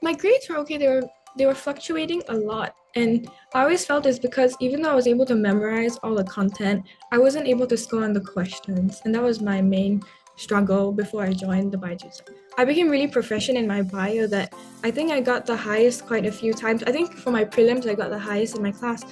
My grades were okay. They were fluctuating a lot, and I always felt it's because even though I was able to memorize all the content, I wasn't able to score on the questions, and that was my main struggle before I joined the BioTutor. I became really proficient in my bio that I think I got the highest quite a few times. I think for my prelims, I got the highest in my class.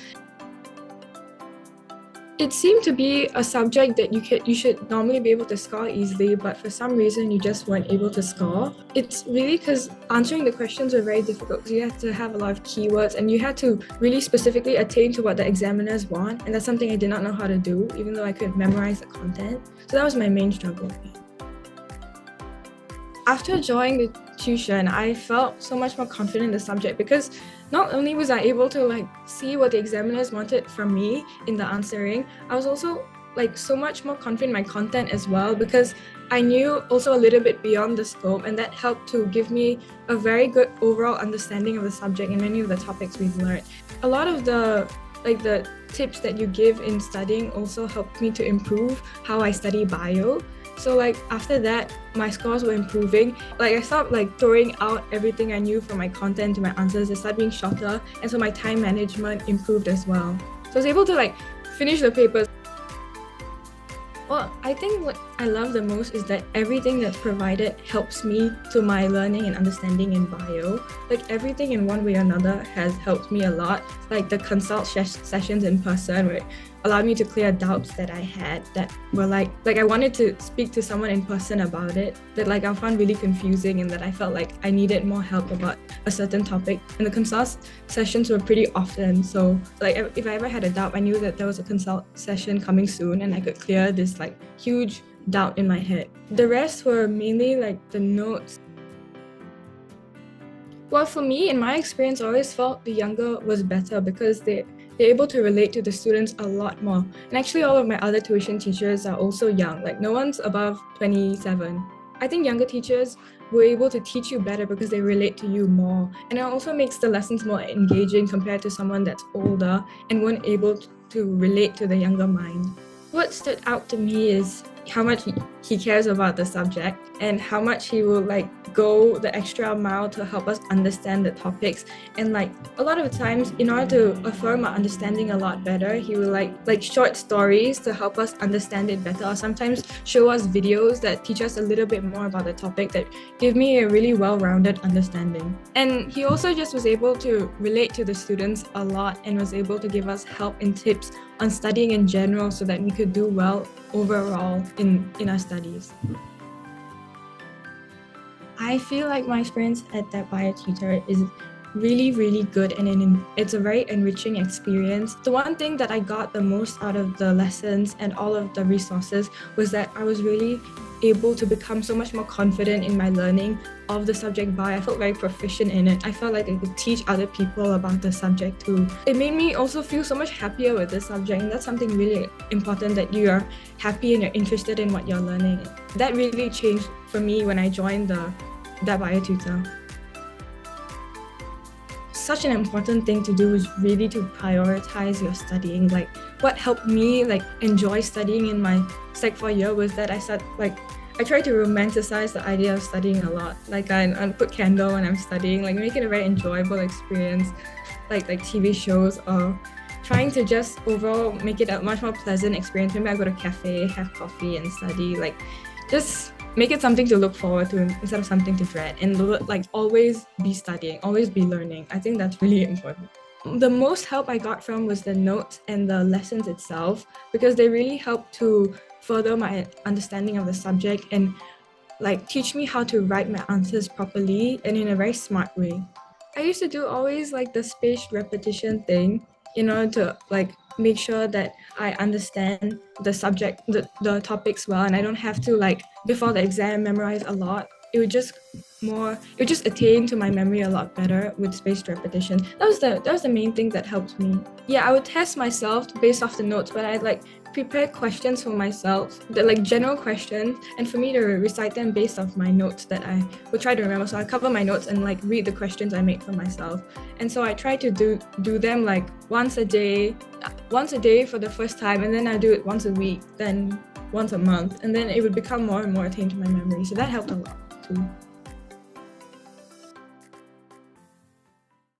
It seemed to be a subject that you should normally be able to score easily, but for some reason you just weren't able to score. It's really because answering the questions were very difficult. You had to have a lot of keywords and you had to really specifically attain to what the examiners want, and that's something I did not know how to do, even though I could memorize the content. So that was my main struggle. After joining the tuition, I felt so much more confident in the subject because not only was I able to see what the examiners wanted from me in the answering, I was also so much more confident in my content as well because I knew also a little bit beyond the scope, and that helped to give me a very good overall understanding of the subject and many of the topics we've learned. A lot of the tips that you give in studying also helped me to improve how I study bio. So after that, my scores were improving. I stopped throwing out everything I knew from my content to my answers. They started being shorter, and so my time management improved as well. So I was able to finish the papers. Well, I think what I love the most is that everything that's provided helps me to my learning and understanding in bio. Everything in one way or another has helped me a lot. The consult sessions in person where it allowed me to clear doubts that I had that were I wanted to speak to someone in person about it, that I found really confusing and that I felt like I needed more help about a certain topic. And the consult sessions were pretty often. So if I ever had a doubt, I knew that there was a consult session coming soon and I could clear this huge doubt in my head. The rest were mainly the notes. Well, for me, in my experience, I always felt the younger was better because they're able to relate to the students a lot more. And actually, all of my other tuition teachers are also young. No one's above 27. I think younger teachers were able to teach you better because they relate to you more. And it also makes the lessons more engaging compared to someone that's older and weren't able to relate to the younger mind. What stood out to me is how much he cares about the subject and how much he will go the extra mile to help us understand the topics. And a lot of the times, in order to affirm our understanding a lot better, he will like short stories to help us understand it better, or sometimes show us videos that teach us a little bit more about the topic that give me a really well-rounded understanding. And he also just was able to relate to the students a lot and was able to give us help and tips on studying in general so that we could do well overall in our studies. I feel like my experience at ThatBioTutor is really, really good, and it's a very enriching experience. The one thing that I got the most out of the lessons and all of the resources was that I was really able to become so much more confident in my learning of the subject bio. I felt very proficient in it. I felt like I could teach other people about the subject too. It made me also feel so much happier with the subject, and that's something really important, that you are happy and you're interested in what you're learning. That really changed for me when I joined ThatBioTutor. Such an important thing to do is really to prioritize your studying. What helped me enjoy studying in my Sec 4 year was that I try to romanticize the idea of studying a lot. I put candle when I'm studying, make it a very enjoyable experience, like TV shows, or trying to just overall make it a much more pleasant experience. Maybe I go to a cafe, have coffee and study, just make it something to look forward to instead of something to dread, and always be studying, always be learning. I think that's really important. The most help I got from was the notes and the lessons itself, because they really helped to further my understanding of the subject and teach me how to write my answers properly and in a very smart way. I used to do always the spaced repetition thing in order to make sure that I understand the subject, the topics well, and I don't have to before the exam memorize a lot. It would just attain to my memory a lot better with spaced repetition. That was the main thing that helped me. Yeah, I would test myself based off the notes, but I'd prepare questions for myself, general questions, and for me to recite them based off my notes that I would try to remember. So I cover my notes and read the questions I made for myself. And so I try to do them once a day for the first time, and then I do it once a week, then once a month, and then it would become more and more attained to my memory. So that helped a lot too.